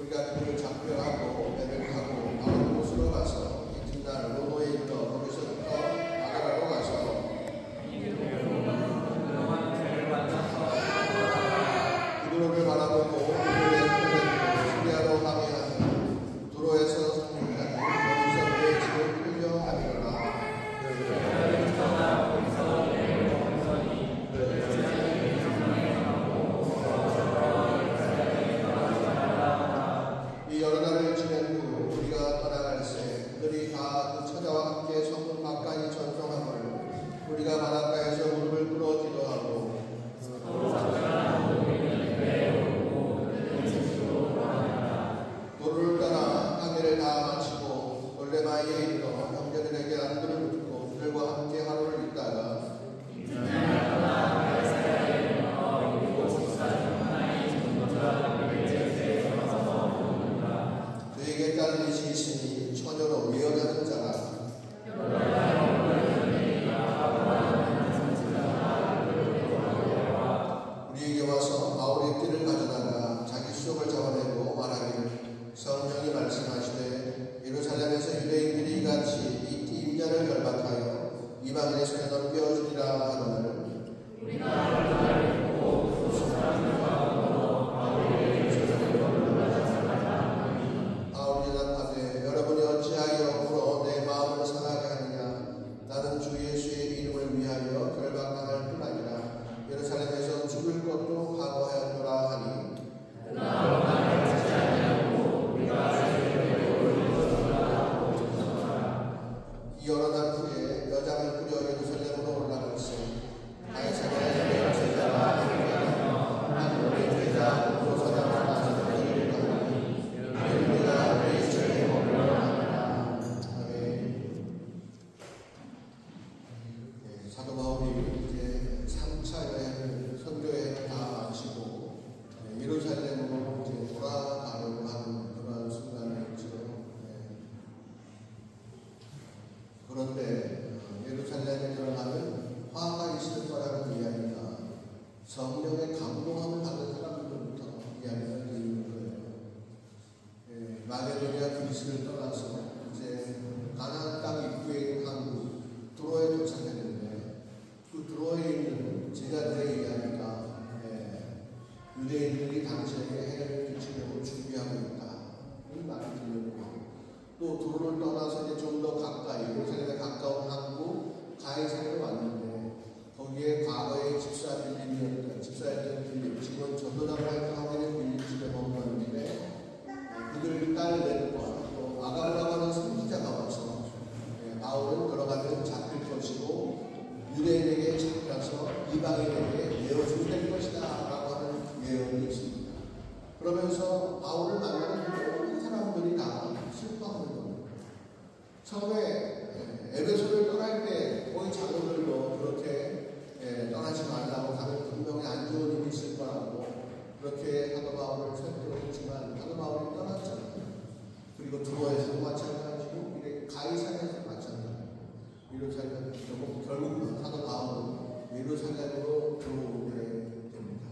우리가 그를 작별하고 배를 타고 다른 곳으로 가서 이튿날 로도에 이르러 거기서부터 아가라로 가서 두로를 바라보고 시리아로 항해하며 두로에서 상륙하니 거기서 그의 집을 끌려 하리라. 이 여러 날을 지낸 후 우리가 떠나갈새 그들이 다 그 처자와 함께 성문 가까이 전송함을 우리가 바닷가에서 무릎을 꿇어 기도하고 도로를 떠나 항해를 다 마치고 돌레마이에 이르러 형제들에게 안부를 묻고 그들과 함께 하루를 있다가 그에게 딸 넷이 있으니 처녀로 예언하는 자라. 우리에게 와서 바울의 띠를 가져다가 자기 수족을 잡아내고 말하기를 성령이 말씀하시되 예루살렘에서 유대인들이 이같이 이 띠 임자를 결박하여 이방인의 손에 넘겨주리라 하거늘 바울이 대답하되 여러분이 어찌하여 물어 내 마음을 상하게 하느냐. 나는 주 예수의 이름을 위하여 결박당할 뿐 아니라 예루살렘에서 죽을 것도 각오하였노라 하니 이 여러 날 후에 여장을 꾸려 예루살렘으로 올라갈세 가이사랴의 제자가 한국의 제자 도서장을 나서 그들을 가니 우리가 그리스도의 몸을 하나라. 아멘. 사도 바울이 이제 3차 여행을 선교 여행을 다 마치고 예루살렘으로 이제 돌아가려고 하는 그런 순간이었죠. 그런데 예루살렘에 들어가면 화가 있을 거라는 이야기가 성령의 감동함을 받은 사람들부터 이야기가 들리는 거예요. 마게도냐 그리스를 떠나서 이제 가나안 땅 입구에 있는 항구 두로에 도착했는데 그 두로에 있는 제자들의 이야기가 유대인들이 당시에게 해를 끼치려고 준비하고 있다. 이 말이 들려오고 또 두로를 떠나서 이제 좀 더 가까이 예루살렘에 가까운 항구 가이사랴로 왔는데 거기에 과거에 집사였던 빌립 지금은 전도당 활동하고 있는 빌립 집에 머물렀는데 그들 딸 넷과 또 아가라고 하는 선지자가 와서 바울은 들어가면 잡힐 것이고 유대인에게 잡혀서 이방인에게 내어주게 될 것이다 라고 하는 예언이 있습니다. 그러면서 바울을 만나는 모든 사람들이 다 슬퍼하는 겁니다. 처음에 에베소를 떠날 때 거의 장로들도 그렇게 떠나지 말라고 하는 분명히 안 좋은 일이 있을 거라고 그렇게 사도 바울을 설득했지만 사도 바울이 떠났잖아요. 그리고 두로에서도 마찬가지고 가이사랴에서 마찬가지고 예루살렘 결국 사도 바울은 예루살렘으로 들어오게 됩니다.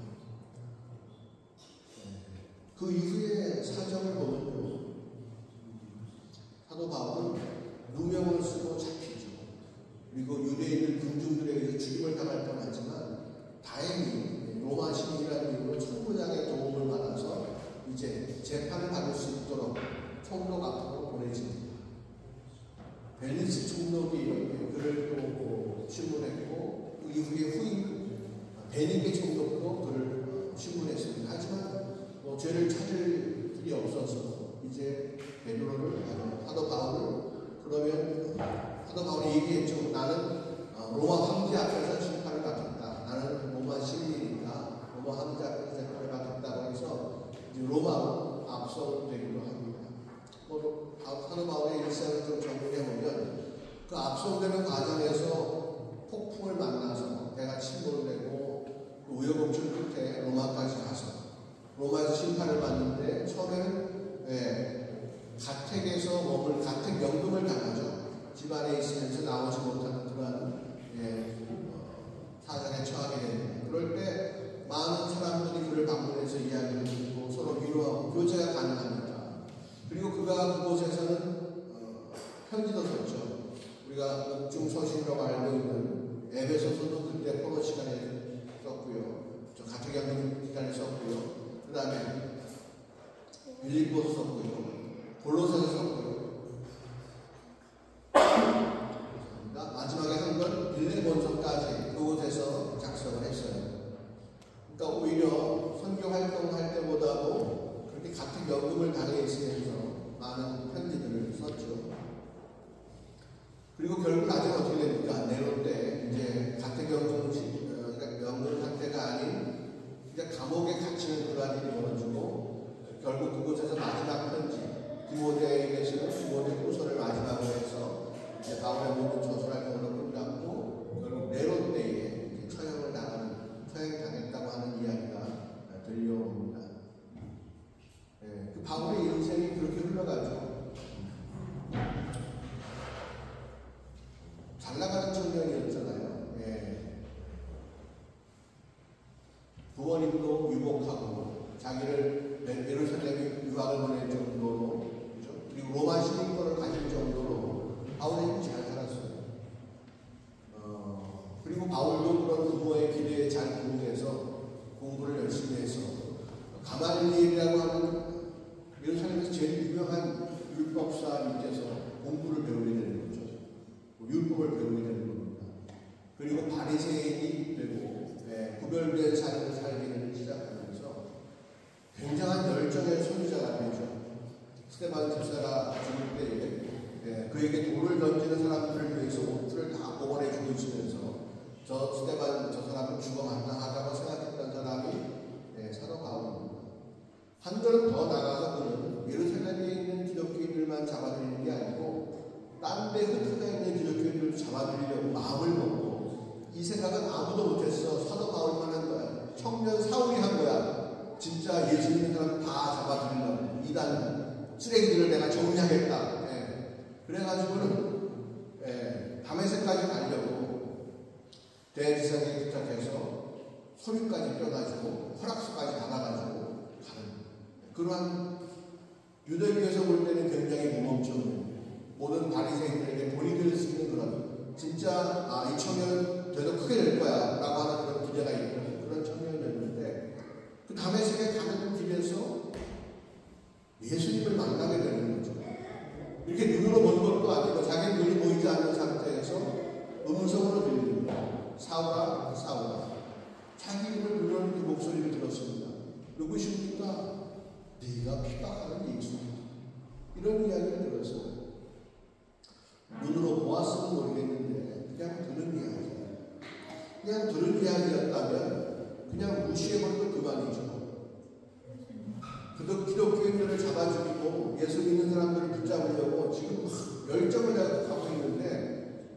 그 이후의 사정을 보면요, 사도 바울은 누명을 쓰고 잡히죠. 그리고 유대인들 군중들에게 죽임을 당할 뻔하지만 다행히 로마 시민이라는 이유로 총무장의 도움을 받아서 이제 재판을 받을 수 있도록 총독 앞으로 보내집니다. 벨리스 총독이 그를 또 신문했고 그 이후에 후임 베니게 총독도 그를 신문했습니다. 하지만 죄를 찾을 길이 없어서 이제 베드로를 사도 바울을 그러면 사도 바울이 얘기했죠. 나는 로마 황제 앞에서 심판을 받겠다. 나는 로마 시민이니까 로마 황제 앞에서 심판을 받겠다고 해서 이제 로마로 압송되기도 합니다. 사도 바울의 일상을 좀 정리해보면 그 압송되는 과정에서 폭풍을 만나서 배가 침몰되고 우여곡절 끝에 로마까지 가서 로마에서 심판을 받는데 처음에는 가택에서 머물 가택 연금을 당하죠. 집안에 있으면서 나오지 못하는 그러한 사정에 처하게 됩니다. 그럴 때 많은 사람들이 그를 방문해서 이야기를 듣고 서로 위로하고 교제가 가능합니다. 빌립보서 썼고요. 골로새서 썼고요. 마지막에 한 건 빌레몬서까지 그곳에서 작성을 했어요. 그러니까 오히려 선교 활동할 때보다도 그렇게 같은 연금을 당해 있으면서 많은 편지들을 썼죠. 그리고 결국 나중에 어떻게 됩니까? 네로 때 이제 가택연금 상태가 아닌 이제 감옥에 갇히는 그러한 일이 벌어지고 결국 그곳에서 마지막 편지 디모데에게서는 디모데 후서를 마지막으로 해서 이제 바울의 모든 저술 활동으로 끝났고 결국 네로 때에 처형을 처형당했다고 하는 이야기가 들려옵니다. 예, 그 바울의 인생이 그렇게 흘러가죠. 잘 나가는 청년이었잖아요. 예. 부모님도 유복하고 자기를 예루살렘에 유학을 보낼 정도로 그렇죠? 그리고 로마 시민권을 가질 정도로 바울이 잘 살았어요. 그리고 바울도 그런 부모의 기대에 잘 부응해서 공부를 열심히 해서 가말리엘이라고 하는 예루살렘에서 제일 유명한 율법사 밑에서 공부를 배우게 되는 거죠. 율법을 배우게 되는 겁니다. 그리고 바리새인이 되고 구별된 삶을 살기를 시작하면서 굉장한 열정의 소유자가 되죠. 스데반 집사가 죽을 때에 그에게 돌을 던지는 사람들을 위해서 옷들을 다 복원해 주고 있으면서 저 스데반 저 사람은 죽어마땅하다고 생각했던 사람이 사도 바울입니다. 한 걸음 더 나가서 그는 예루살렘에 있는 기독교인들만 잡아들이는 게 아니고 딴 데 흩어져 있는 기독교인들을 잡아들이려고 마음을 먹고 이 생각은 아무도 못했어. 사도 바울만 한 거야. 청년 사울이 한 거야. 진짜 예수 믿는 사람 다 잡아들이려고 이단 쓰레기들을 내가 정리하겠다. 그래가지고는 다메섹까지 가려고 대지상에 부탁해서 소리까지 껴가지고 허락서까지 받아가지고 가는 그러한 유대교에서 볼 때는 굉장히 무멈춰 모든 바리새인들에게 본이 될 수 있는 그런 진짜 이 청년 돼도 크게 될 거야 라고 하는 그런 기대가 있는 그런 청년이었는데 그 다메섹에 가는 길에서 예수님을 만나게 되는 거죠. 이렇게 눈으로 본 것도 아니고 자기 눈이 보이지 않는 상태에서 음성으로 들리는 거예요. 사울아 사울아. 자기 이름을 부르는 그 목소리를 들었습니다. 누구십니까? 네가 핍박하는 예수입니다. 이런 이야기를 들었어요. 눈으로 보았으면 모르겠는데 그냥 들은 이야기예요. 그냥 들은 이야기였다면 그냥 무시해버리고 그만이죠. 기독교인들을 잡아 죽이고 예수 믿는 사람들을 붙잡으려고 지금 열정을 자극하고 있는데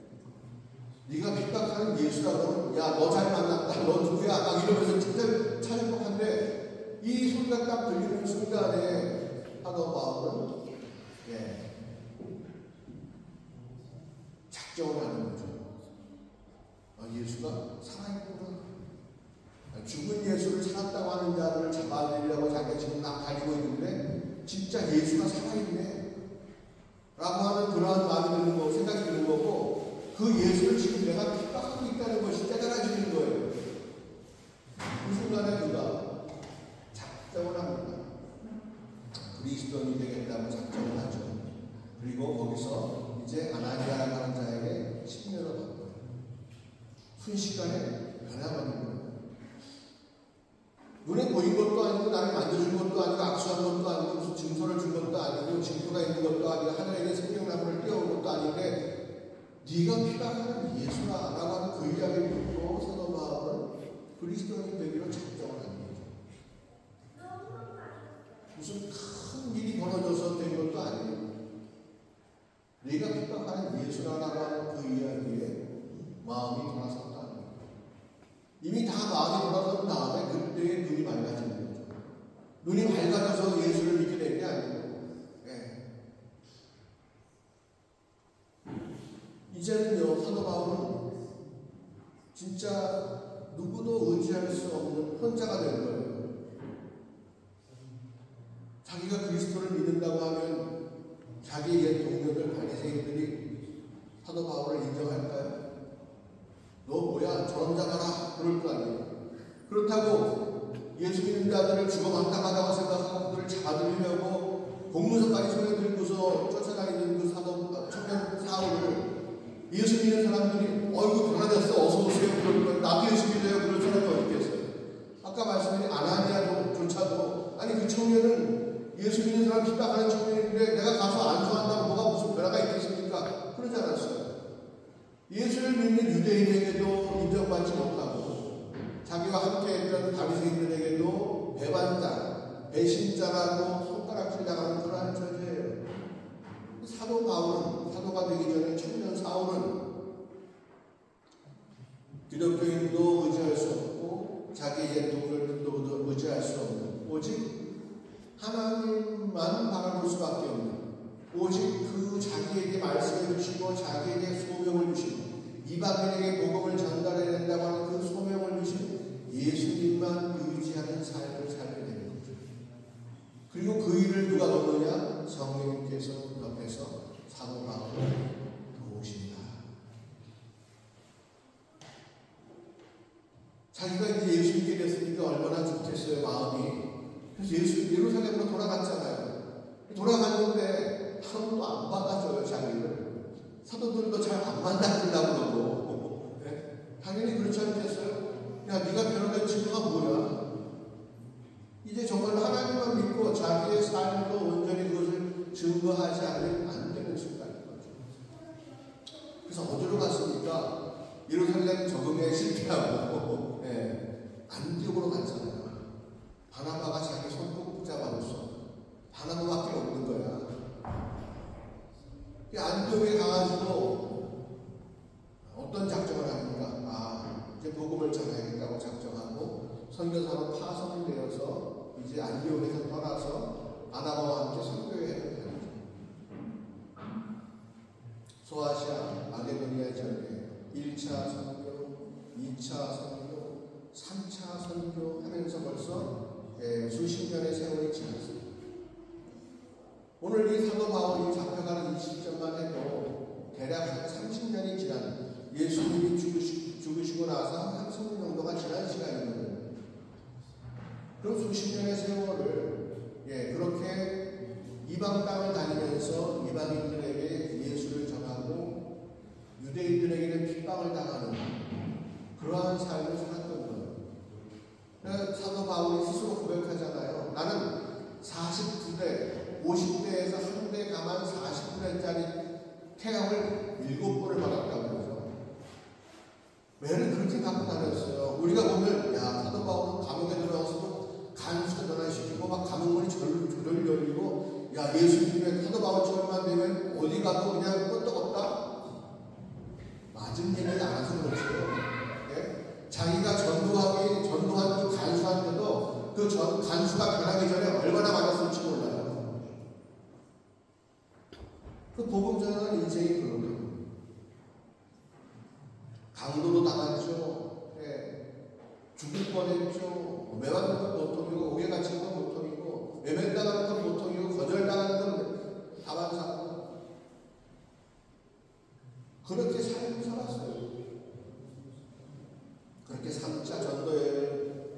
네가 핍박하는 예수라고 야 너 잘 만났다 너 누구야 막 이러면서 찾을 법한데 이 소리가 딱 들리는 순간에 사도 바울은 작정을 하는 거죠. 예수가 살아있구나. 죽은 예수를 살았다고 하는 자들을 잡아내려고 자기가 지금 막 가리고 있는데 진짜 예수가 살아있네 라고 하는 그러한 마음이 드는 거고 생각이 드는 거고 그 예수를 지금 내가 핍박하고 있다는 것이 깨달아지는 거예요. 그 순간에 그가 작정을 합니다. 그리스도인이 되겠다고 작정을 하죠. 그리고 거기서 이제 아나니아라고 하는 자에게 침례를 받고요. 순식간에 변화받는 거예요. 눈에 보인 것도 아니고 나를 만져준 것도 아니고 악수한 것도 아니고 무슨 증서를 준 것도 아니고 증표가 있는 것도 아니고 하늘에게 생명나무를 띄워온 것도 아닌데 네가 핍박하는 예수라 라고 하는 그 이야기를 듣고 사도 바울은 그리스도인이 되기로 작정을 하는 거죠. 무슨 큰 일이 벌어져서 된 것도 아니에요. 네가 핍박하는 예수라고 하는 그 이야기에 마음이 돌아섰다. 이미 다 마음이 돌아선 다음에 그때의 눈이 맑아지는 거죠. 눈이 맑아져서 예수를 믿게 된 게 아니고 이제는요 사도 바울은 진짜 누구도 의지할 수 없는 혼자가 된 거예요. 자기가 그리스도를 믿는다고 하면 자기의 옛 동료들 바리새인들이 사도 바울을 인정할까요? 너 뭐야 저런 자가라 그럴 거 아니에요. 그렇다고 예수 믿는 자들을 죽어 마땅하다고 생각하고 그들을 잡아들이려고 예수 믿는 사람 핍박하는 청년인데 내가 가서 안수한다고 뭐가 무슨 변화가 있겠습니까? 그러지 않았어요. 예수를 믿는 유대인에게도 인정받지 못하고 자기와 함께했던 바리새인들에게도 배반자, 배신자라고 손가락질 당하는 그러한 처지예요. 사도 바울은, 사도가 되기 전에 청년 사울은 기독교인도 의지할 수 없고 자기의 돈을 의지할 수 없는, 오직 하나님만 바라볼 수밖에 없는, 오직 그 자기에게 말씀해 주시고 자기에게 소명을 주시고 이방인에게 복음을 전달해야 된다고 하는 그 소명을 주신 예수님만 의지하는 삶을 살게 되는 거죠. 그리고 그 일을 누가 돕느냐? 성령님께서 옆에서 사도 바울을 도우신다. 자기가 이제 예수 믿게 됐으니까 얼마나 좋겠어요, 마음이. 그래서 예루살렘으로 돌아갔잖아요. 돌아갔는데 사도도 안 받아줘요, 자기를. 사도들도 잘 안 만나주려고 그러고. 네? 당연히 그렇지 않겠어요? 야, 네가 변호된 증거가 뭐야? 이제 정말 하나님만 믿고 자기의 삶으로 온전히 그것을 증거하지 않으면 안 되는 순간인 거죠. 그래서 어디로 갔습니까? 예루살렘 적응에 실패하고 안디옥으로 갔잖아요. 바나바가 자기 손 꼭 붙잡아줬어. 바나바밖에 없는 거야. 안디옥에 가가지고 어떤 작정을 합니까? 이제 복음을 전해야겠다고 작정하고 선교사로 파송을 되어서 이제 안디옥에서 떠나서 바나바와 함께 선교회에 가죠. 소아시아, 마게도니아 전에 1차 선교, 2차 선교, 3차 선교 하면서 벌써 수십 년의 세월이 지났습니다. 오늘 이 사도 바울이 잡혀가는 이 시점만 해도 대략 한 30년이 지난, 예수님이 죽으시고 나서 한 30년 정도가 지난 시간이거든요. 그럼 수십 년의 세월을 그렇게 이방 땅을 다니면서 이방인들에게 예수를 전하고 유대인들에게는 핍박을 당하는 그러한 삶을 살았던 거예요. 사도 바울이 스스로 고백하잖아요. 나는 49대, 50대에서 한 대 가만 49대짜리 태양을 7번을 받았다고 그러죠. 왜를 그렇게 갖고 다녔어요? 우리가 보면, 사도 바울은 감옥에 들어가서도 간수 전환시키고, 막 감옥문이 저절 열리고, 예수님의 사도 바울처럼만 되면 어디 가도 그냥 끄떡없다? 맞은 얘기를 안 해서 그렇죠. 자기가 전도한 그 간수한테도 그 간수가 변하기 전에 얼마나 맞았을지 몰라요. 그 복음 전하는 인생이 그런 거예요. 강도도 당했죠. 죽을 뻔했죠. 매맞는 건 보통이고, 옥에 갇힌 건 보통이고, 외면당하는 건 보통이고, 거절당하는 건 다반사고. 그렇게 삶을 살았어요. 그렇게 3차 전도회를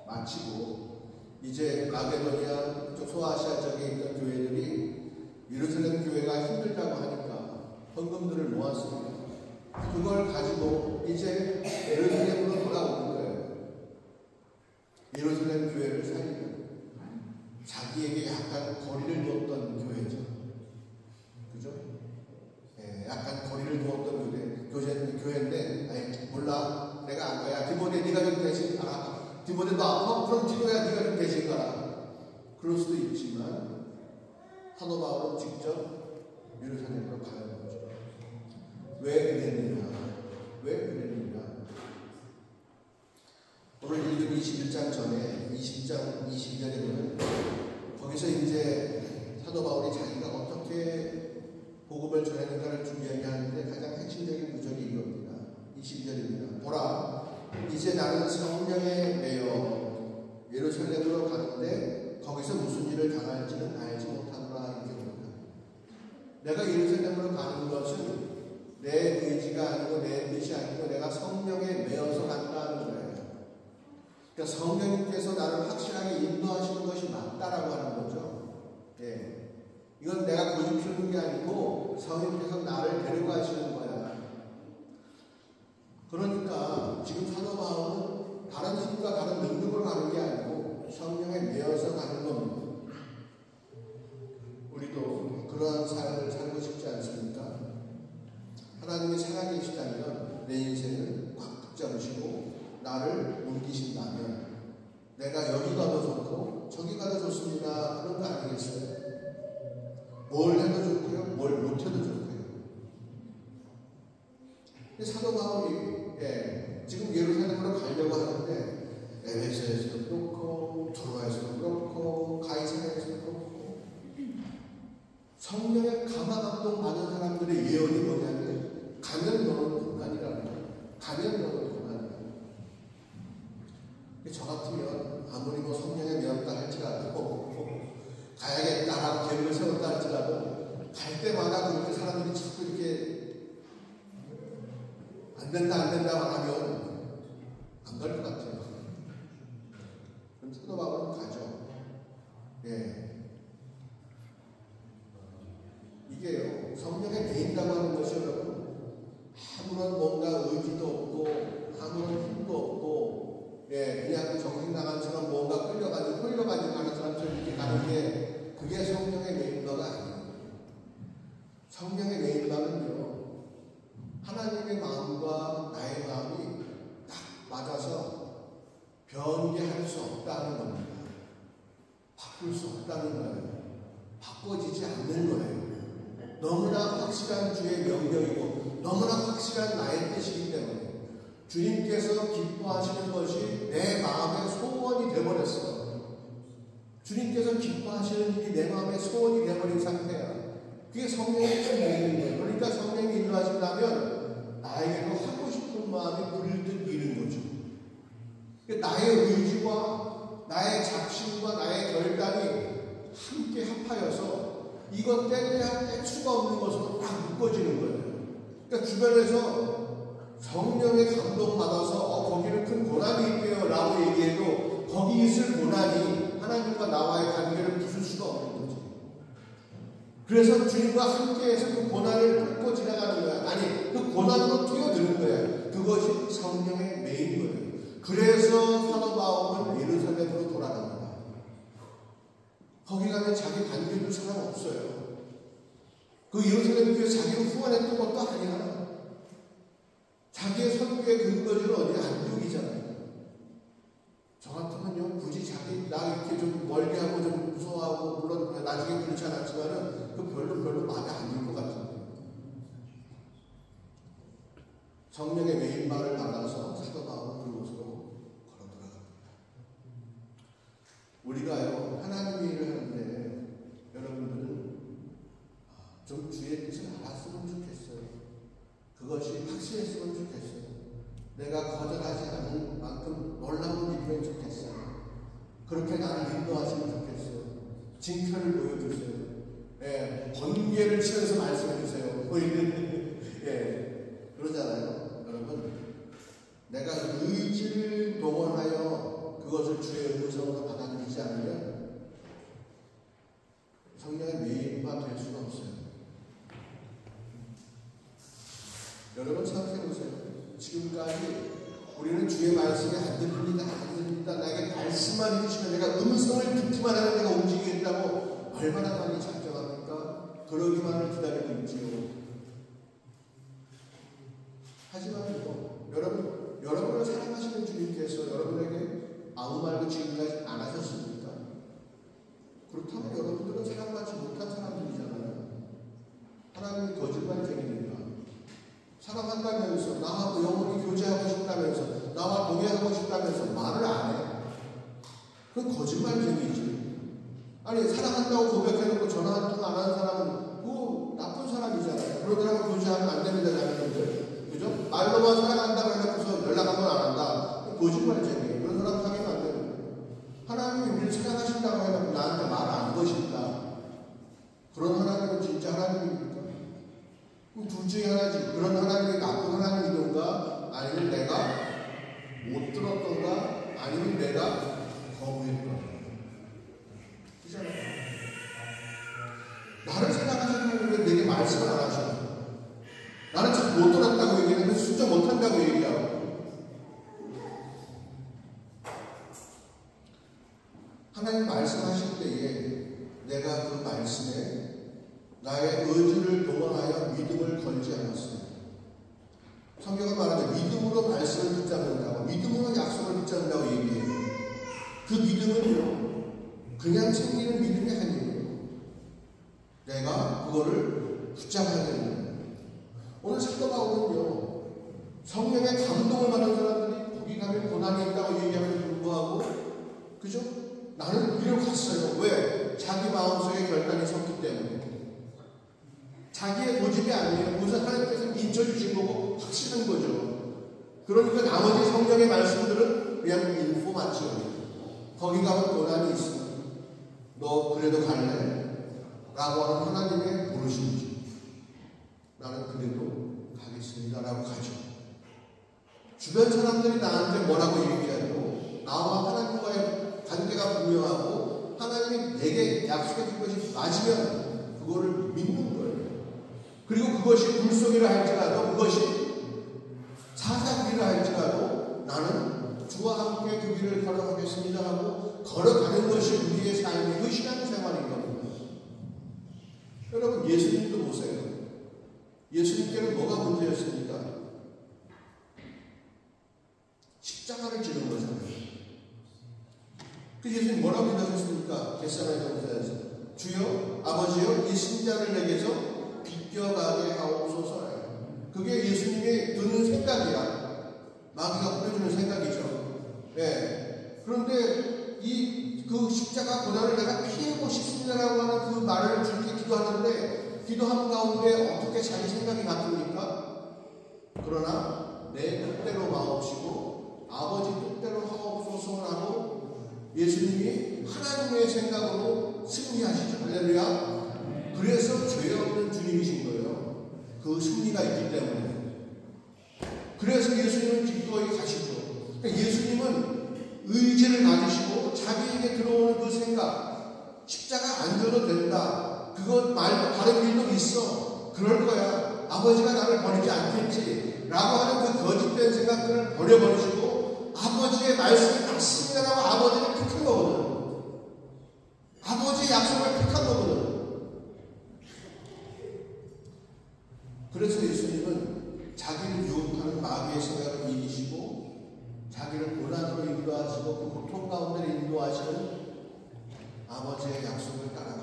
마치고 이제 마게도니아 쪽 소아시아 쪽에 있던 교회들이 예루살렘 교회가 힘들다고 하니까 헌금들을 모았습니다. 그걸 가지고 이제 예루살렘으로 돌아오는 거예요. 예루살렘 교회를 살리는, 자기에게 약간 거리를 두었던 교회죠. 그죠? 약간 거리를 두었던 교회인데, 몰라. 내가 안 가야. 디모데 네가 좀 대신 가라. 디모데 너 아파? 그럼 디모야 네가 좀 대신 가라. 그럴 수도 있지만 사도 바울은 직접 예루살렘으로 가는 거죠. 왜 그랬느냐? 오늘 읽은 21장 전에 20장 22절에 보면 거기서 이제 사도 바울이 자기가 어떻게 복음을 전하는가를 이야기하는데 가장 핵심적인 구절이 이겁니다. 22절입니다. 보라, 이제 나는 성령에 매여 예루살렘으로 가는데 거기서 무슨 일을 당할지는 알지 못하노라. 이렇게 봅니다. 내가 예루살렘으로 가는 것은 내 의지가 아니고 내 뜻이 아니고 내가 성령에 매여서 간다는 거예요. 그러니까 성령님께서 나를 확실하게 인도하시는 것이 맞다라고 하는 거죠. 이건 내가 고집 피우는 게 아니고 성령님께서 나를 데리고 가시는 거야. 그러니까 지금 사도 바울은 다른 힘과 다른 능력으로 가는 게 아니고 성령에 매여서 가는 겁니다. 나를 옮기신다면 내가 여기가 더 좋고 저기가 더 좋습니다. 그런 거 아니겠어요? 뭘 해도 좋고요, 뭘 못해도 좋고요. 사도 바울이 지금 예루살렘으로 가려고 하는데 에베소에서도 그렇고 도로아에서도 그렇고 가이사랴에서도 그렇고 성령의 감화 감동 받은 사람들의 예언이 뭐냐면 가면 너는 고난이라는 거예요. 가면 너는 고난이라는 거예요. 저 같으면 아무리 뭐 성령에 배웠다 할지라도 가야겠다라고 계획을 세웠다 할지라도 갈 때마다 그렇게 사람들이 자꾸 이렇게 안 된다 하면 안 갈 것 같아요. 그럼 사도 바울은 가죠. 이게요, 성령에 매인다고 하는 것이 여러분, 아무런 뭔가 의지도 없고, 아무런 힘도 없고, 그냥 정신 나간처럼 뭔가 홀려가지고 가는 사람처럼 이렇게 가는 게, 그게 성령의 매인다가 아니에요. 성령의 매인다는요, 하나님의 마음과 나의 마음이 딱 맞아서 변개할 수 없다는 겁니다. 바꿀 수 없다는 거예요. 바꿔지지 않는 거예요. 너무나 확실한 주의 명령이고 너무나 확실한 나의 뜻이기 때문에 주님께서 기뻐하시는 것이 내 마음의 소원이 되어버렸어. 주님께서 기뻐하시는 일이 내 마음의 소원이 되어버린 상태야. 그게 성령의 힘인 거예요. 그러니까 성령이 인도하신다면 나에게도 하고 싶은 마음이 불듯 이른 거죠. 나의 의지와 나의 작심과 나의 결단이 함께 합하여서 이것 때문에 뗄 수가 없는 것으로 딱 묶어지는 거예요. 그러니까 주변에서 성령의 감동받아서 거기는 큰 고난이 있대요 라고 얘기해도 거기 있을 고난이 하나님과 나와의 관계를 부술 수가 없는 거죠. 그래서 주님과 함께해서 그 고난을 뚫고 지나가는 거야. 아니, 그 고난으로 뛰어드는 거야. 그것이 성령의 매인 거예요. 그래서 사도 바울은 예루살렘으로 돌아갑니다. 거기 가면 자기 반겨줄 사람 없어요. 그 예루살렘 교회 자기를 후원했던 것도 아니야. 자기의 선교의 근거지는 어디 안디옥이잖아요. 저 같으면요, 굳이 나 이렇게 좀 멀게 하고 좀 무서워하고, 물론 나중에 그렇지 않았지만은, 그 별로 마음에 안 들 것 같은데. 성령의 매인말을 받아서 사도 바울은 그곳으로 걸어 들어갑니다. 우리가요, 하나님의 일을 하는데, 여러분들은 좀 주의 뜻을 알았으면 좋겠어요. 그것이 확실했으면 좋겠어요. 내가 거절하지 않은 만큼 놀라운 일이면 좋겠어요. 그렇게 나를 인도하시면 좋겠어요. 징표를 보여주세요. 번개를 치면서 말씀해주세요. 그러잖아요. 여러분, 내가 의지를 동원하여 그것을 주의 음성으로 받아들이지 않으면 성령의 매인만 될 수가 없어요. 여러분 생각해보세요. 지금까지 우리는 주의 말씀이 안 들립니다. 나에게 말씀만 해주시면 내가 음성을 듣기만 하면 내가 움직이겠다고 얼마나 많이 작정합니까? 그러기만을 기다리고 있지요. 하지만요, 여러분을 사랑하시는 주님께서 여러분에게 아무 말도 지금까지 안 하셨습니까? 그렇다면 여러분들은 사랑받지 못한 사람들이잖아요. 하나님이 거짓말쟁이니까. 사랑한다면서, 나하고 영원히 교제하고 싶다면서, 나와 동행하고 싶다면서 말을 안 해. 그건 거짓말쟁이지. 아니, 사랑한다고 고백해놓고 전화 한 통 안 하는 사람은 그거 나쁜 사람이잖아요. 그런 사람과 교제하면 안 됩니다, 자녀분들. 그죠? 말로만 사랑한다고 해놓고서 연락 한 번 안 한다. 거짓말쟁이에요. 그런 사람 사귀면 안 되는 거예요. 하나님이 우리를 사랑하신다고 해놓고 나한테 말 안 거신다. 그런 하나님은 진짜 하나님입니까? 둘 중에 하나지. 그런 하나님이 나쁜 하나님이던가, 아니면 내가 못 들었던가, 아니면 내가 거부했던가. 그잖아요. 나를 사랑하시는 하나님이 왜 내게 말씀을 안 하셔? 나는 참 못 들었다고 얘기하는데 순종 못한다고 얘기하고. 하나님 말씀하실 때에 내가 그 말씀에 나의 의지를 동원하여 믿음을 걸지 않았습니다. 성경은 말하죠. 믿음으로 말씀을 붙잡는다고. 믿음으로 약속을 붙잡는다고 얘기해요. 그 믿음은요, 그냥 생기는 믿음이 아니에요. 내가 그거를 붙잡아야 되는 거예요. 오늘 사도 바울은요, 성령의 감동을 받은 사람들이 거기 가면 고난이 있다고 얘기하면서 불구하고, 그죠? 나는 거기로 갔어요. 왜? 자기 마음속에 결단이 섰기 때문에. 자기의 고집이 아니에요. 무슨 하나님께서 인쳐주신 거고 확신한 거죠. 그러니까 나머지 성령의 말씀들은 그냥 인포마치오예요. 거기 가면 고난이 있어. 너 그래도 갈래? 라고 하는 하나님의 부르심이죠. 나는 그래도 가겠습니다. 라고 가죠. 주변 사람들이 나한테 뭐라고 얘기하고 나와 하나님과의 관계가 분명하고 하나님이 내게 약속해 준 것이 맞으면 그거를 믿는 거예요. 그리고 그것이 불속이라 할지라도 그것이 사사길이라 할지라도 나는 주와 함께 그 길을 걸어가겠습니다 하고 걸어가는 것이 우리의 삶의 그 신앙생활인 겁니다. 여러분 예수님도 보세요. 예수님께는 뭐가 문제였습니까? 십자가를 지는 거잖아요. 그 예수님 뭐라고 기도하셨습니까? 겟세마네 동산에서 주여 아버지여 이 신자를 내게서 비껴가게 하옵소서예요. 그게 예수님이 드는 생각이야. 마귀가 보여주는 생각이죠. 네. 그런데 그 십자가 고난을 내가 피하고 싶습니다라고 하는 그 말을 주께 기도하는데 기도하는 가운데 어떻게 자기 생각이 바뀝니까? 그러나 내 뜻대로 마옵시고 아버지 뜻대로 하옵소서라고 예수님이 하나님의 생각으로 승리하시죠. 할렐루야. 그래서 죄 없는 주님이신 거예요. 그 승리가 있기 때문에. 그래서 예수님은 기꺼이 가시죠. 그러니까 예수님은 의지를 가지시고 자기에게 들어오는 그 생각, 십자가 안 져도 된다. 그것 말고 다른 길도 있어. 그럴 거야. 아버지가 나를 버리지 않겠지. 라고 하는 그 거짓된 생각들을 버려버리시고 아버지의 말씀이 맞습니다라고 아버지를 택한 거거든. 아버지의 약속을 택한 거거든. 그래서 예수님은 자기를 유혹하는 마귀의 생각을 이기시고 자기를 고난으로 인도하시고 그 고통 가운데 인도하시는 아버지의 약속을 따라가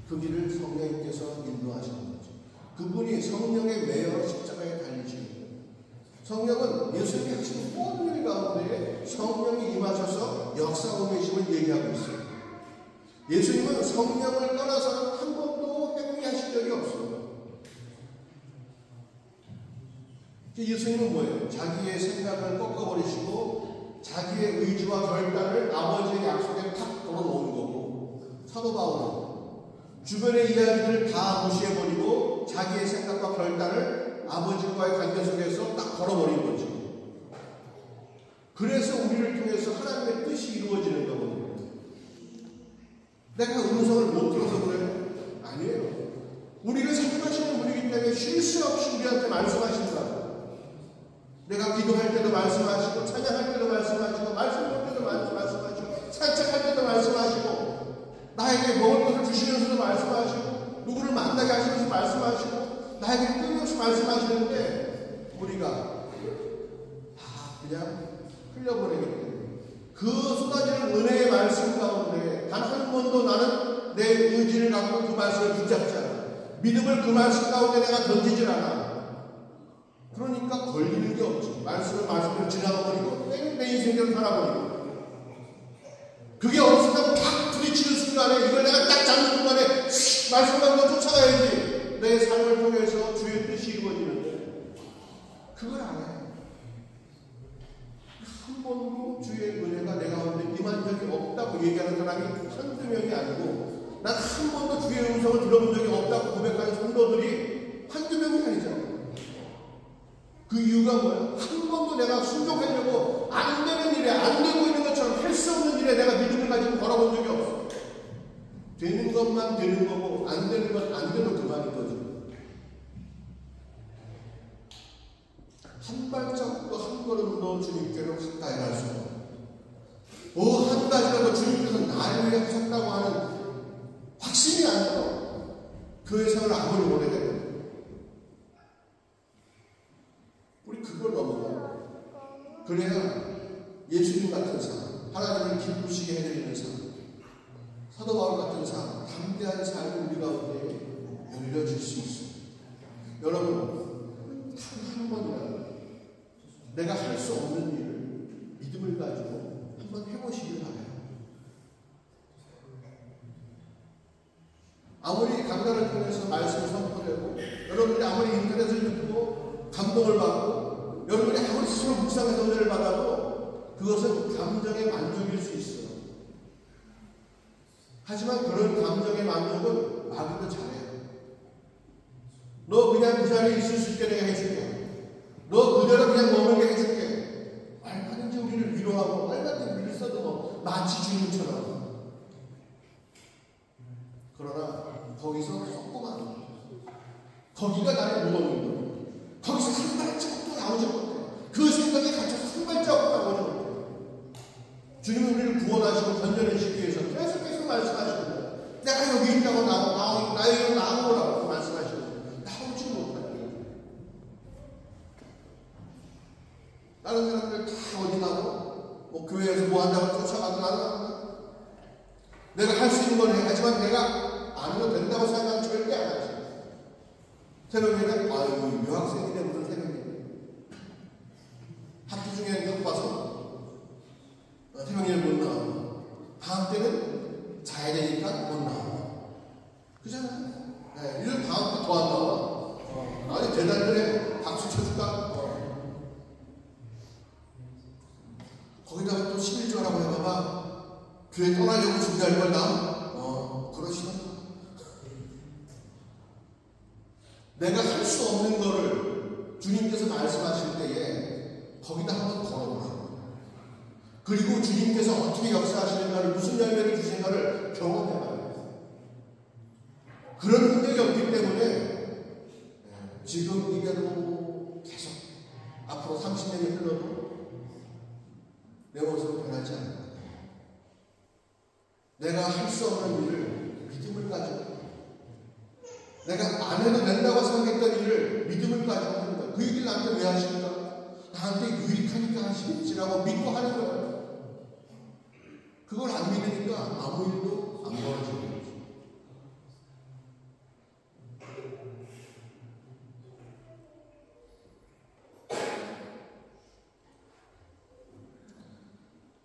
그 길을 성령님께서 인도하시는 거죠. 그분이 성령에 매여 십자가에 달리시는 거예요. 성령은 예수님이 하시는 모든 일 가운데 성령이 임하셔서 역사하고 계심을 얘기하고 있어요. 예수님은 성령을 떠나서는 한 번도 행위하신 적이 없어요. 예수님은 뭐예요? 자기의 생각을 꺾어버리시고 자기의 의지와 결단을 아버지의 약속에 탁 걸어놓은 거고 사도 바울은 주변의 이야기를 다 무시해버리고 자기의 생각과 결단을 아버지와의 관계 속에서 딱 걸어버린 거죠. 그래서 우리를 통해서 하나님의 뜻이 이루어지는 거거든요. 내가 음성을 못 들어서 그래요? 아니에요. 우리를 사랑하시는 분이기 때문에 쉴 새 없이 우리한테 말씀하신다. 내가 기도할 때도 말씀하시고 찬양할 때도 말씀하시고 말씀 볼 때도 말씀하시고 산책할 때도 말씀하시고 나에게 먹을 것을 주시면서도 말씀하시고 누구를 만나게 하시면서 말씀하시고 나에게 끊임없이 말씀하시는데 우리가 다 그냥 흘려보내기 때문에 그 쏟아지는 은혜의 말씀 가운데 단 한 번도 나는 내 의지를 갖고 그 말씀을 붙잡지 않아. 믿음을 그 말씀 가운데 내가 던지질 않아. 그러니까 걸리는 게 없지. 말씀을 지나가버리고 내 인생대로 살아버리고 그게 어느 순간 팍 부딪히는 순간에 이걸 내가 딱 잡는 순간에 말씀 가운데 쫓아가야지. 내 삶을 통해서 주의 뜻이 이루어지는데 그걸 안 해. 한 번도 주의 은혜가 내 가운데 임한 적이 없다고 얘기하는 사람이 한두 명이 아니고 난 한 번도 주의 음성을 들어본 적이 없다고 고백하는 성도들이 한두 명이 아니잖아. 그 이유가 뭐야? 한 번도 내가 순종하려고 안 되는 일에 안 되고 있는 것처럼 할 수 없는 일에 내가 믿음을 가지고 걸어본 적이 없어. 되는 것만 되는 거고 안 되는 건 안 돼도 그만인 거지. 한 발짝도 한 걸음도 주님께로 가까이 갈 수 없어. 한 가지라도 주님께서 나를 위해 하셨다고 하는 확신이 안 들어. 교회 생활을 아무리 오래 해도 우리 그걸 넘어가. 그래야 예수님 같은 삶, 하나님을 기쁘시게 해드리는 삶, 사도 바울 같은 삶, 담대한 삶이 우리 가운데 열려질 수 있어요. 여러분, 한 번이라도 내가 할 수 없는 일을 믿음을 가지고 한번 해보시길 바라요. 아무리 강단을 통해서 말씀을 선포되고, 여러분들이 아무리 인터넷을 듣고 감동을 받고, 여러분들이 아무리 스스로 묵상해서 은혜를 받아도 그것은 감정의 만족일 수 있어요. 하지만 그런 감정의 만족은 마귀도 잘해요. 너 그냥 그 자리에 있을 수 있게 내가 해줄게. 너 그대로 그냥 머물게 해줄게. 얼마든지 우리를 위로하고 얼마든지 우리를 써도 마치 주님처럼. 그러나 거기서 썩고만 거기가 나의 무덤인 거예요. 거기서 한 발자국도 나오지 못해요. 그 생각에 갇혀서 한 발자국도 나오지 못해요. 주님은 우리를 구원하시고 건져내시기 위해서 계속 말씀하시는 거예요. 내가 여기 있다고 나에게 나오라고 말씀하시는 거예요. 나오지 못할게요. 다른 사람들 다 어디 가고 뭐 교회에서 뭐 한다고 쫓아가고 나는 내가 할 수 있는 걸 해. 하지만 내가 안 해도 된다고 생각하면 절대 안 하지. 새벽에는 아유 유학생인데 무슨 새벽이냐. 학기 중에는 바빠서 새벽에는 못 나와. 방학 때는 자야 되니까 못 나와. 그잖아요. 네, 이런 방학 때 더 안 나와. 아니 대단해. 박수 쳐줄까? 거기다가 또 11조라고 해봐봐. 교회 떠나려고 준비할 걸 나? 그러시나? 내가 할 수 없는 거를 주님께서 말씀하실 때에 거기다 한번 걸어보라고. 그리고 주님께서 어떻게 역사하시는가를, 무슨 열매를 주시는가를 경험해봐요. 그런 능력이 없기 때문에 지금 이대로 계속 앞으로 30년이 흘러도 내 모습은 변하지 않을 거예요. 내가 할 수 없는 일을 믿음을 가지고, 내가 안 해도 된다고 생각했던 일을 믿음을 가지고 하는 거예요. 그 일을 나한테 왜 하실까? 나한테 유익하니까 하시겠지라고 믿고 하는 거예요. 그걸 안 믿으니까 아무 일도 안 벌어지는 거죠.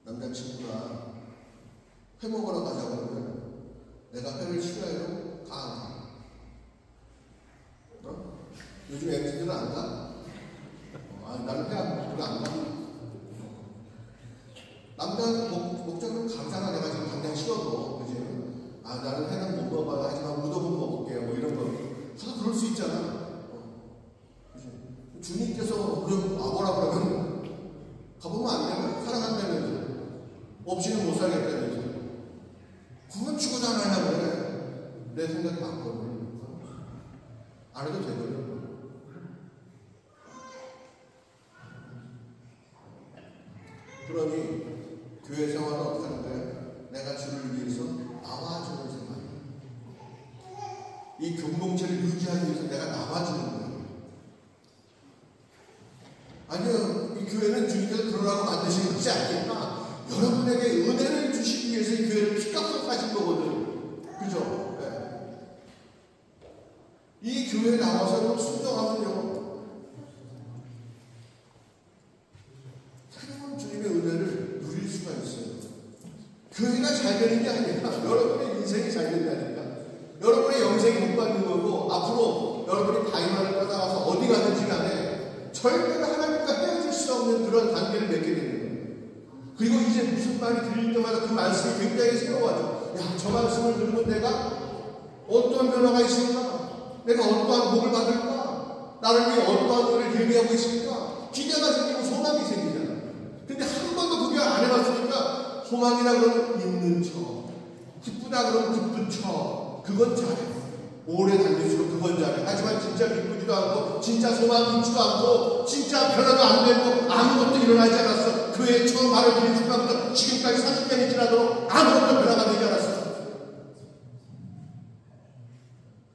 남자친구가 회 먹으러 가자고 그러면 내가 회를 싫어해도 가. 요즘 MZ들은 안 가? 나는 회 안 가. 남자는 목적은 가잖아. 내가 지금 당장 싫어도. 그지? 나는 회는 못 먹어요. 하지만 우동은 먹을게요. 뭐 이런 거. 다들 그럴 수 있잖아. 주님께서 그럼 와보라 그러면 가보면 안 되면 사랑한다면서. 없이는 못 살겠다면서. 그건 죽어도 안 하려고 그래. 내 생각이 많거든. 안 해도 되거든. 그러니 교회 생활은 어떻게 하는데 내가 주를 위해서 나와주는 생활이야. 이 공동체를 유지하기 위해서 내가 나와주는 거야. 아니요, 이 교회는 주님께서 그러라고 만드신 것이 아니니까 여러분에게 은혜를 주시기 위해서 이 교회를 피값으로 사신 거거든. 그죠? 네. 이 교회에 나와서 순종하면요, 새로운 주님의 은혜를 누릴 수가 있어요. 교회가 잘 되는 게 아니라 여러분의 인생이 잘 된다니까. 여러분의 영생이 못 받는 거고, 앞으로 여러분이 다이만을 따라가서 어디 가든지 간에 절대로 하나님과 헤어질 수 없는 그런 관계를 맺게 되는 거예요. 그리고 이제 무슨 말이 들릴 때마다 그 말씀이 굉장히 새로워져. 야, 저 말씀을 들으면 내가 어떠한 변화가 있을까? 내가 어떠한 복을 받을까? 나를 위해 어떠한 일을 예비하고 있을까? 기대가 생기고 소망이 생기잖아. 근데 한 번도 그게 안 해봤으니까 소망이라 그러면 있는 척, 기쁘다 그러면 기쁜 척, 그건 잘해. 오래 달릴수록 그건 잘해. 하지만 진짜 기쁘지도 않고, 진짜 소망이 있지도 않고, 진짜 변화도 안 되고, 아무것도 일어나지 않았어. 교회에 처음 말을 드린 순간부터 지금까지 30년이 지나도록 아무것도 변화가 되지 않았어.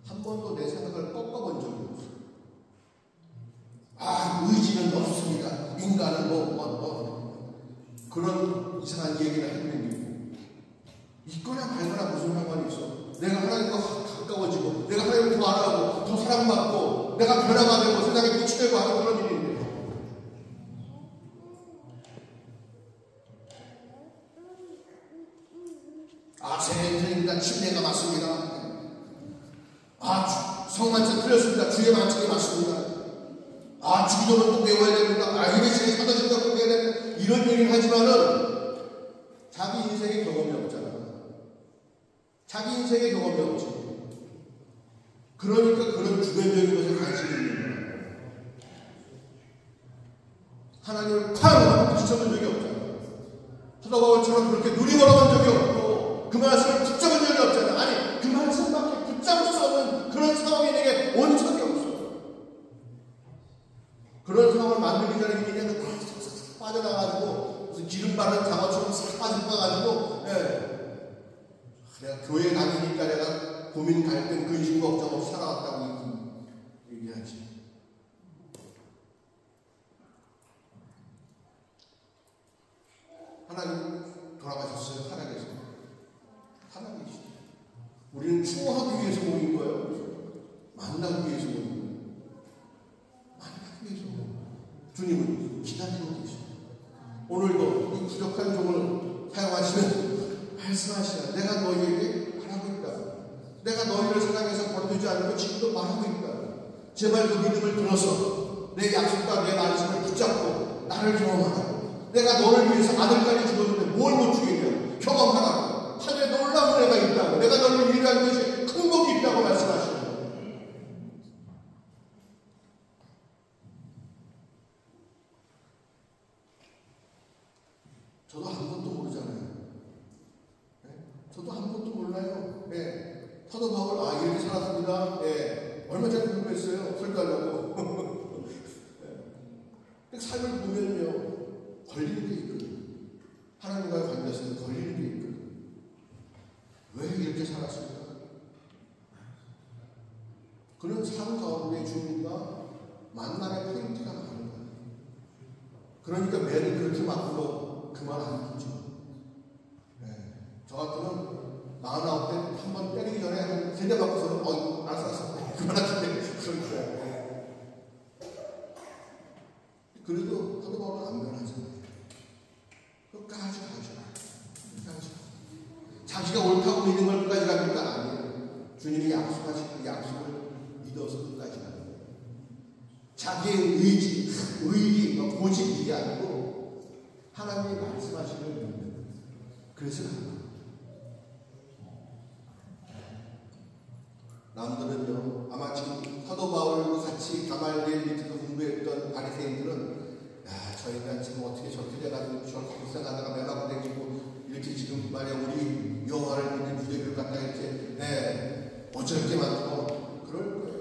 한 번도 내 생각을 꺾어본 적이 없어. 의지는 없습니다. 인간은 이상한 얘기를 하고 있는 있거나 말거나 무슨 상관이 있어. 내가 하나님과 가까워지고 내가 하나님을 더 알아가고 더 사랑받고 내가 변화가 되고 세상에 빛이 되고 하는 그런 일인데 세례입니다. 침례가 맞습니다. 성만찬 틀렸습니다. 주의 만찬이 맞습니다. 주기도는 꼭 외워야 됩니다. 예배시간에 사도신경 꼭 해야 됩니다. 이런 얘기를 하지만은 자기 인생의 경험이 없잖아. 자기 인생의 경험이 없지. 그러니까 그런 주변적인 것에 관심이 있는 거야. 하나님을 탕 비춰본 적이 없잖아. 사도 바울처럼 그렇게 눈이 멀어본 적이 없고 그 말씀을 붙잡은 적이 없잖아. 아니 그 말씀밖에 붙잡을 수 없는 그런 상황이 내게 온 적이 없어. 그런 상황을 만들기 전에 그냥 싹 빠져나가지고 무슨 기름 바른 장어처럼 싹 빠져나가지고 내가 교회 다니니까 내가 고민 갈등 근심 걱정 없이 살아왔다고 얘기하지. 하나님 돌아가셨어요. 살아계시죠. 우리는 추모하기 위해서 모인 거예요. 만나기 위해서 모인 거예요. 만나기 위해서 모인 거예요. 주님은 기다리고 계셔요. 오늘도 이 부족한 종을 사용하시면서 말씀하시라. 내가 너희에게 말하고 있다. 내가 너희를 사랑해서 버려두지 않고 지금도 말하고 있다. 제발 그 믿음을 들어서 내 약속과 내 말씀을 붙잡고 나를 경험하라. 내가 너를 위해서 아들까지 죽었는데 뭘 못 주겠냐. 경험하라. 하늘에 놀라운 은혜가 있다고. 내가 너를 위로한 것이 큰 복이 있다고 말씀하시는 거예요. 저도 아무것도 모르잖아요. 저도 아무것도 몰라요. 사도 바울 이렇게 살았습니다. 얼마 전에 공부했어요. 설교하려고. 삶을 보면요 걸리는 게 있거든. 하나님과의 관계에서는 걸리는 게 있거든. 왜 이렇게 살았을까? 그런 삶 가운데 주님과 만남의 포인트가 많은 거예요. 그러니까 매를 그렇게 맞고 그만 안 듣죠. 저 같으면 49대 한 번 때리기 전에 한 3대 맞고서는 알았어 그만하겠네. 그런 거야. 그래도 사도 바울은 안 변하잖아요. 끝까지 가죠. 자기가 옳다고 믿는 걸 끝까지 갑니까? 아니에요. 주님이 약속하신 그 약속을 믿어서 끝까지 가는 거예요. 자기의 의리, 고집 이게 아니고 하나님이 말씀하시는 걸 믿는 거예요. 그래서 가는 거예요. 남들은요, 아마 지금 사도 바울과 같이 가말리엘 밑에서 공부했던 바리새인들은 저 인간 지금 어떻게 저렇게 돼가지고 저렇게 불쌍하다가 매가고 다니고 이렇게 지금 말이야 우리 여호와를 믿는 유대교를 갖다 이렇게 어쩔 게 많고 그럴 거예요.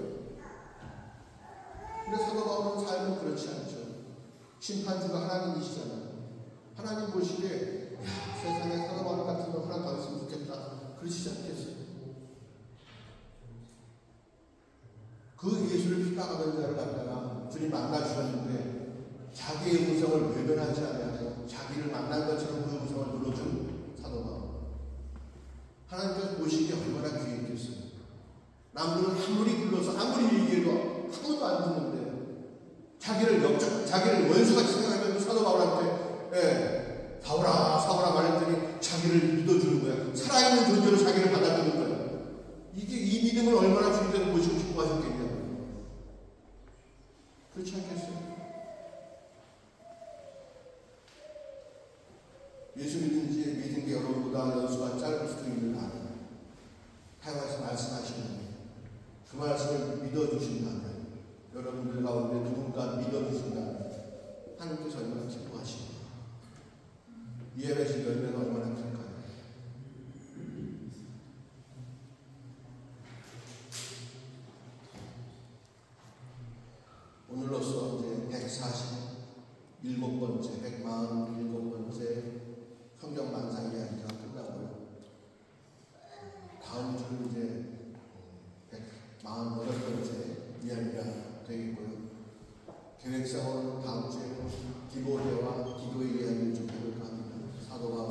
근데 사도 바울은 삶은 그렇지 않죠. 심판주가 하나님이시잖아요. 하나님 보시기에 세상에 사도 바울 같은 거 하나 더 있으면 좋겠다 그러시지 않겠어요? 그 예수를 핍박하던 자를 갖다가 주님 만나주셨는데 자기의 음성을 외면하지 않아서 자기를 만난 것처럼 그 음성을 들어준 사도 바울. 하나님께서 보시기에 얼마나 귀했겠어요. 남들은 아무리 불러서 아무리 얘기해도 아무도 안 듣는데 자기를 원수같이 생각하면 사도 바울한테 사울아 말했더니 자기를 믿어주는 거야. 살아있는 존재로 자기를 받아주는 거야. 이 믿음을 얼마나 주님께서 보시고 싶어 하셨겠냐고. 그렇지 않겠어요? 예수 믿은 게 여러분보다 연수가 짧을 수도 있는 나는 하나님께서 말씀하시는 그 말씀을 믿어주신다면 여러분들 가운데 누군가 믿어주신다면 하나님께서 얼마나 기뻐하시고 이 예배신 열매가 얼마나 클까요? 오늘로써 이제 147번째, 147번째 성경 만사 이야기가 끝나고요. 다음 주는 이제 148번째 이야기가 되겠고요. 계획상으로는 다음 주에는 기도대와 기도의 이야기를 좀 해볼까 합니다. 사도가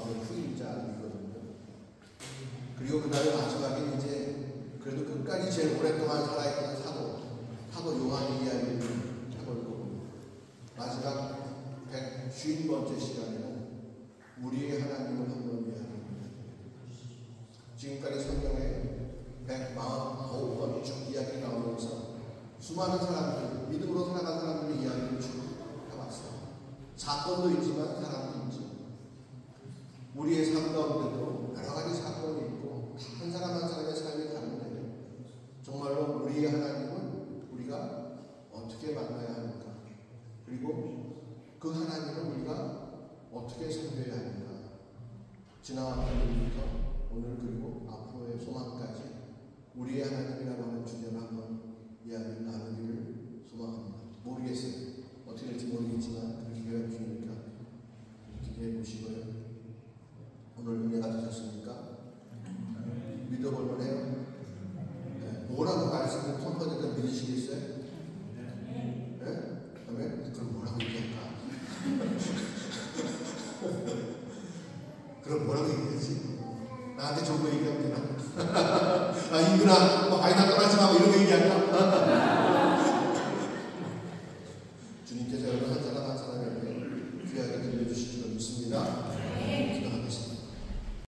제일 오랫동안 살아있던 사도 요한의 이야기를 해볼 거고, 마지막 150번째 시간에는 우리의 하나님을 한번 이야기합니다. 지금까지 성경에 149번 쭉 이야기 나오면서 수많은 사람들, 믿음으로 살아간 사람들의 이야기를 쭉 해봤어요. 사건도 있지만 사람도 있죠. 우리의 삶 가운데도 여러 가지 사건이 있고 한 사람 한 사람의 삶이 다른데 정말로 우리의 하나님은 우리가 어떻게 만나야 하는가, 그리고 그 하나님은 우리가 어떻게 섬겨야 하는가, 지나왔던 일부터 오늘 그리고 앞으로의 소망까지 우리의 하나님이라고 하는 주제를 한번 이야기를 나누기를 소망합니다. 모르겠어요. 어떻게 될지 모르겠지만 그렇게 기회가 주니까 기대해 보시고요. 오늘 은혜가 되셨습니까? 믿어볼만 해요? 네. 뭐라고 말씀을 선포되든 믿으시겠어요? 네? 아멘? 그럼 뭐라고 얘기할까? 그럼 뭐라고 얘기하지? 나한테 좋은 거 얘기하면 되나? 아, 이구나, 뭐, 아이, 나 떠나지 마, 이런 거 얘기할까? 주님께서 여러분 한 사람 한 사람에게 귀하게 들려주실 줄 믿습니다.